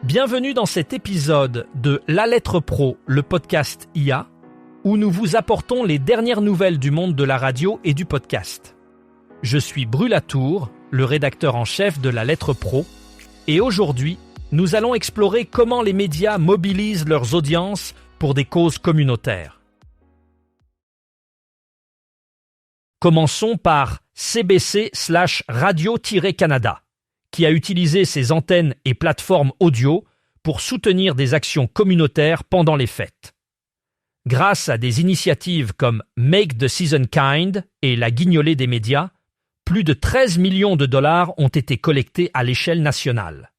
Bienvenue dans cet épisode de La Lettre Pro, le podcast IA, où nous vous apportons les dernières nouvelles du monde de la radio et du podcast. Je suis Brulatour, le rédacteur en chef de La Lettre Pro, et aujourd'hui, nous allons explorer comment les médias mobilisent leurs audiences pour des causes communautaires. Commençons par CBC/Radio-Canada, qui a utilisé ses antennes et plateformes audio pour soutenir des actions communautaires pendant les fêtes. Grâce à des initiatives comme Make the Season Kind et la Guignolée des médias, plus de 13 millions de dollars ont été collectés à l'échelle nationale.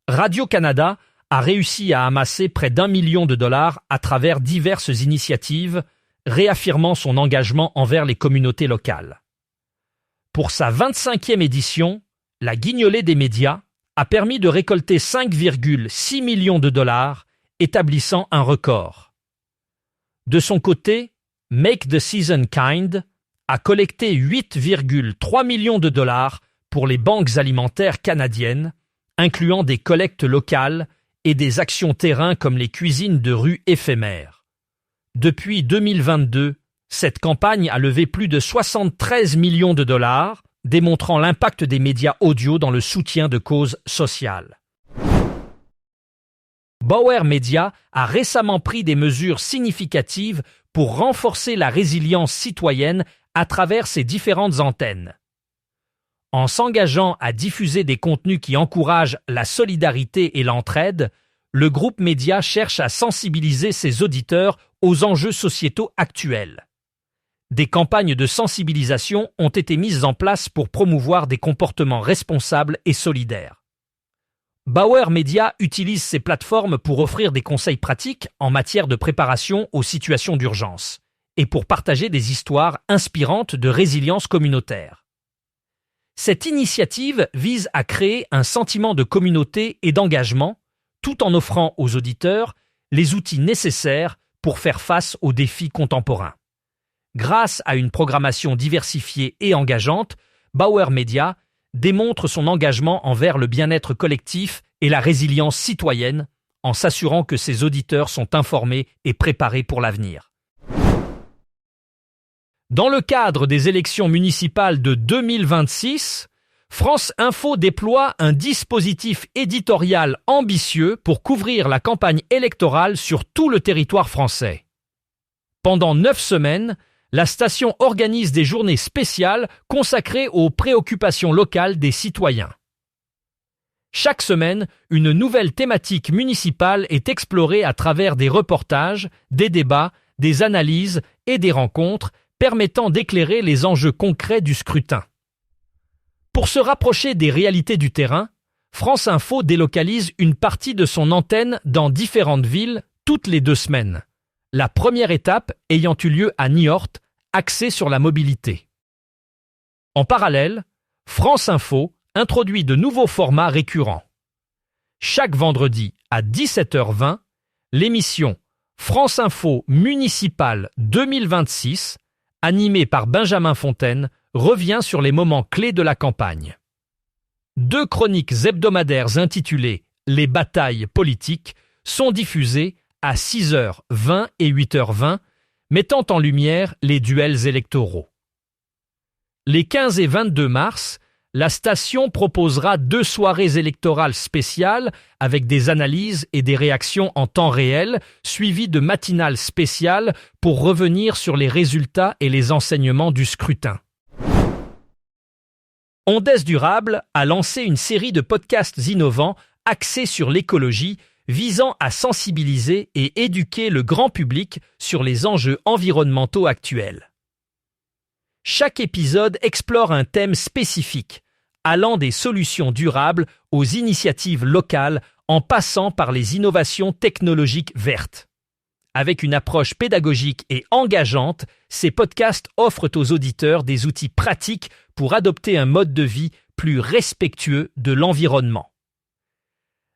Radio-Canada a réussi à amasser près d'1 million de dollars à travers diverses initiatives, réaffirmant son engagement envers les communautés locales. Pour sa 25e édition, la Guignolée des médias a permis de récolter 5,6 millions de dollars, établissant un record. De son côté, Make the Season Kind a collecté 8,3 millions de dollars pour les banques alimentaires canadiennes, incluant des collectes locales et des actions terrain comme les cuisines de rue éphémères. Depuis 2022, cette campagne a levé plus de 73 millions de dollars, démontrant l'impact des médias audio dans le soutien de causes sociales. Bauer Media a récemment pris des mesures significatives pour renforcer la résilience citoyenne à travers ses différentes antennes. En s'engageant à diffuser des contenus qui encouragent la solidarité et l'entraide, le groupe média cherche à sensibiliser ses auditeurs aux enjeux sociétaux actuels. Des campagnes de sensibilisation ont été mises en place pour promouvoir des comportements responsables et solidaires. Bauer Media utilise ces plateformes pour offrir des conseils pratiques en matière de préparation aux situations d'urgence et pour partager des histoires inspirantes de résilience communautaire. Cette initiative vise à créer un sentiment de communauté et d'engagement, tout en offrant aux auditeurs les outils nécessaires pour faire face aux défis contemporains. Grâce à une programmation diversifiée et engageante, Bauer Media démontre son engagement envers le bien-être collectif et la résilience citoyenne en s'assurant que ses auditeurs sont informés et préparés pour l'avenir. Dans le cadre des élections municipales de 2026, France Info déploie un dispositif éditorial ambitieux pour couvrir la campagne électorale sur tout le territoire français. Pendant 9 semaines, la station organise des journées spéciales consacrées aux préoccupations locales des citoyens. Chaque semaine, une nouvelle thématique municipale est explorée à travers des reportages, des débats, des analyses et des rencontres permettant d'éclairer les enjeux concrets du scrutin. Pour se rapprocher des réalités du terrain, France Info délocalise une partie de son antenne dans différentes villes toutes les 2 semaines. La première étape ayant eu lieu à Niort, axée sur la mobilité. En parallèle, France Info introduit de nouveaux formats récurrents. Chaque vendredi à 17h20, l'émission France Info Municipale 2026, animée par Benjamin Fontaine, revient sur les moments clés de la campagne. 2 chroniques hebdomadaires intitulées « Les batailles politiques » sont diffusées à 6h20 et 8h20, mettant en lumière les duels électoraux. Les 15 et 22 mars, la station proposera 2 soirées électorales spéciales avec des analyses et des réactions en temps réel, suivies de matinales spéciales pour revenir sur les résultats et les enseignements du scrutin. Ondes Durable a lancé une série de podcasts innovants axés sur l'écologie, visant à sensibiliser et éduquer le grand public sur les enjeux environnementaux actuels. Chaque épisode explore un thème spécifique, allant des solutions durables aux initiatives locales en passant par les innovations technologiques vertes. Avec une approche pédagogique et engageante, ces podcasts offrent aux auditeurs des outils pratiques pour adopter un mode de vie plus respectueux de l'environnement.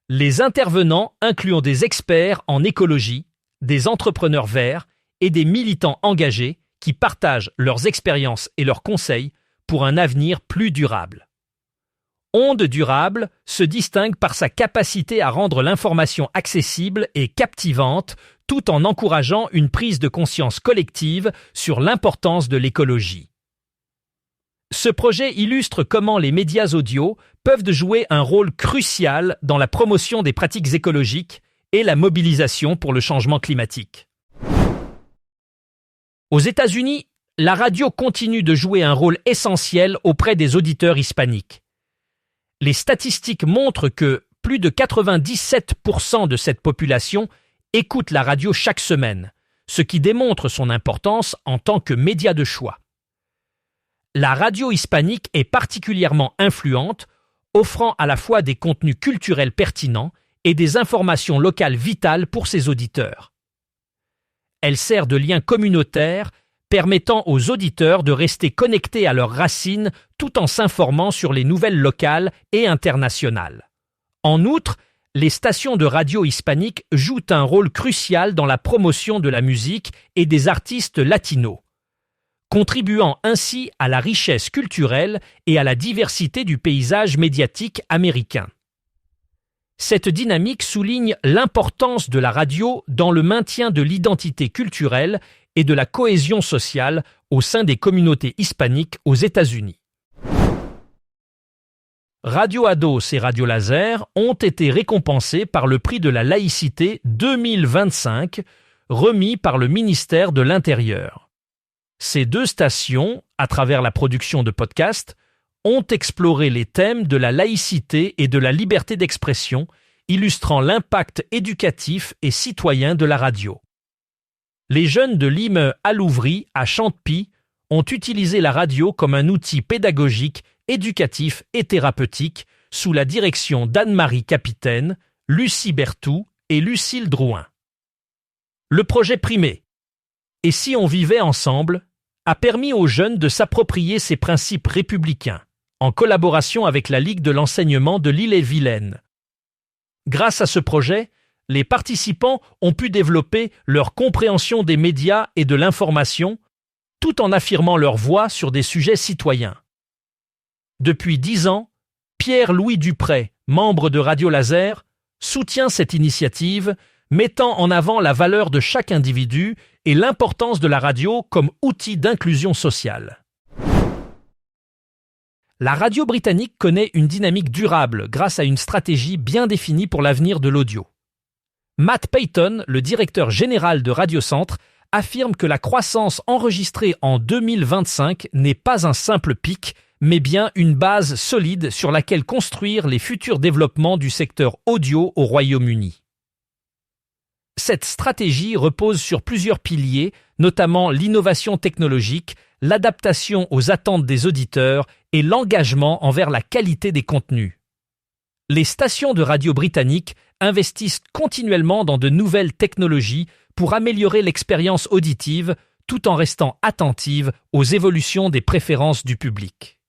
Les intervenants incluant des experts en écologie, des entrepreneurs verts et des militants engagés qui partagent leurs expériences et leurs conseils pour un avenir plus durable. Ondes Durable se distingue par sa capacité à rendre l'information accessible et captivante tout en encourageant une prise de conscience collective sur l'importance de l'écologie. Ce projet illustre comment les médias audio peuvent jouer un rôle crucial dans la promotion des pratiques écologiques et la mobilisation pour le changement climatique. Aux États-Unis, la radio continue de jouer un rôle essentiel auprès des auditeurs hispaniques. Les statistiques montrent que plus de 97% de cette population écoute la radio chaque semaine, ce qui démontre son importance en tant que média de choix. La radio hispanique est particulièrement influente, offrant à la fois des contenus culturels pertinents et des informations locales vitales pour ses auditeurs. Elle sert de lien communautaire, permettant aux auditeurs de rester connectés à leurs racines tout en s'informant sur les nouvelles locales et internationales. En outre, les stations de radio hispaniques jouent un rôle crucial dans la promotion de la musique et des artistes latinos, contribuant ainsi à la richesse culturelle et à la diversité du paysage médiatique américain. Cette dynamique souligne l'importance de la radio dans le maintien de l'identité culturelle et de la cohésion sociale au sein des communautés hispaniques aux États-Unis. Radio Ados et Radio Laser ont été récompensés par le prix de la laïcité 2025, remis par le ministère de l'Intérieur. Ces deux stations, à travers la production de podcasts, ont exploré les thèmes de la laïcité et de la liberté d'expression, illustrant l'impact éducatif et citoyen de la radio. Les jeunes de l'IME Alouvry à Chantepie ont utilisé la radio comme un outil pédagogique, éducatif et thérapeutique sous la direction d'Anne-Marie Capitaine, Lucie Berthoud et Lucille Drouin. Le projet Primé « Et si on vivait ensemble ?» a permis aux jeunes de s'approprier ces principes républicains, en collaboration avec la Ligue de l'enseignement de l'Ille-et-Vilaine. Grâce à ce projet, les participants ont pu développer leur compréhension des médias et de l'information, tout en affirmant leur voix sur des sujets citoyens. Depuis 10 ans, Pierre-Louis Dupré, membre de Radio Laser, soutient cette initiative, mettant en avant la valeur de chaque individu et l'importance de la radio comme outil d'inclusion sociale. La radio britannique connaît une dynamique durable grâce à une stratégie bien définie pour l'avenir de l'audio. Matt Payton, le directeur général de Radio Centre, affirme que la croissance enregistrée en 2025 n'est pas un simple pic, mais bien une base solide sur laquelle construire les futurs développements du secteur audio au Royaume-Uni. Cette stratégie repose sur plusieurs piliers, notamment l'innovation technologique, l'adaptation aux attentes des auditeurs et l'engagement envers la qualité des contenus. Les stations de radio britanniques investissent continuellement dans de nouvelles technologies pour améliorer l'expérience auditive tout en restant attentives aux évolutions des préférences du public.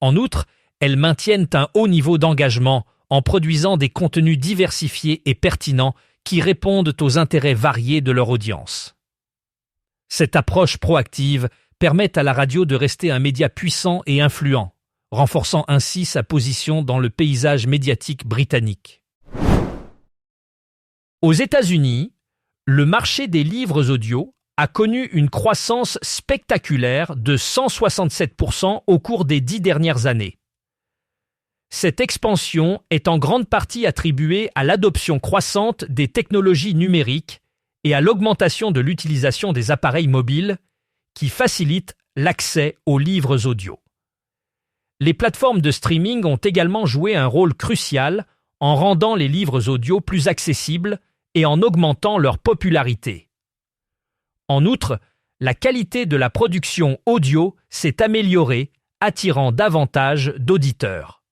En outre, elles maintiennent un haut niveau d'engagement en produisant des contenus diversifiés et pertinents qui répondent aux intérêts variés de leur audience. Cette approche proactive permet à la radio de rester un média puissant et influent, renforçant ainsi sa position dans le paysage médiatique britannique. Aux États-Unis, le marché des livres audio a connu une croissance spectaculaire de 167% au cours des 10 dernières années. Cette expansion est en grande partie attribuée à l'adoption croissante des technologies numériques et à l'augmentation de l'utilisation des appareils mobiles qui facilitent l'accès aux livres audio. Les plateformes de streaming ont également joué un rôle crucial en rendant les livres audio plus accessibles et en augmentant leur popularité. En outre, la qualité de la production audio s'est améliorée, attirant davantage d'auditeurs.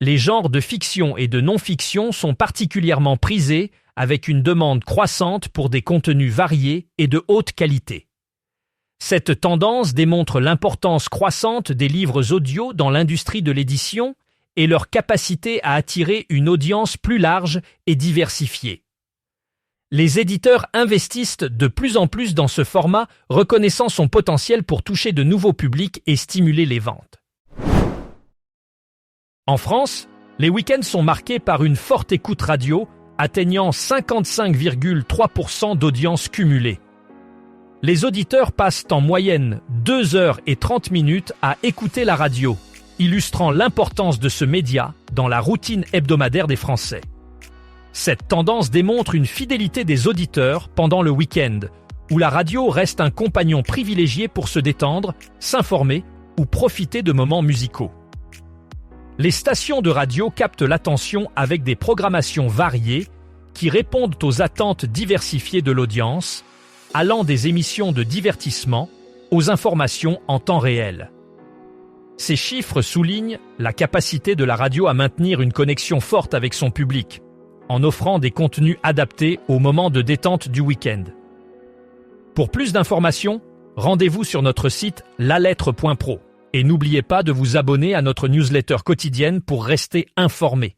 Les genres de fiction et de non-fiction sont particulièrement prisés avec une demande croissante pour des contenus variés et de haute qualité. Cette tendance démontre l'importance croissante des livres audio dans l'industrie de l'édition et leur capacité à attirer une audience plus large et diversifiée. Les éditeurs investissent de plus en plus dans ce format, reconnaissant son potentiel pour toucher de nouveaux publics et stimuler les ventes. En France, les week-ends sont marqués par une forte écoute radio, atteignant 55,3% d'audience cumulée. Les auditeurs passent en moyenne 2h30 à écouter la radio, illustrant l'importance de ce média dans la routine hebdomadaire des Français. Cette tendance démontre une fidélité des auditeurs pendant le week-end, où la radio reste un compagnon privilégié pour se détendre, s'informer ou profiter de moments musicaux. Les stations de radio captent l'attention avec des programmations variées qui répondent aux attentes diversifiées de l'audience, allant des émissions de divertissement aux informations en temps réel. Ces chiffres soulignent la capacité de la radio à maintenir une connexion forte avec son public, en offrant des contenus adaptés aux moments de détente du week-end. Pour plus d'informations, rendez-vous sur notre site lalettre.pro et n'oubliez pas de vous abonner à notre newsletter quotidienne pour rester informé.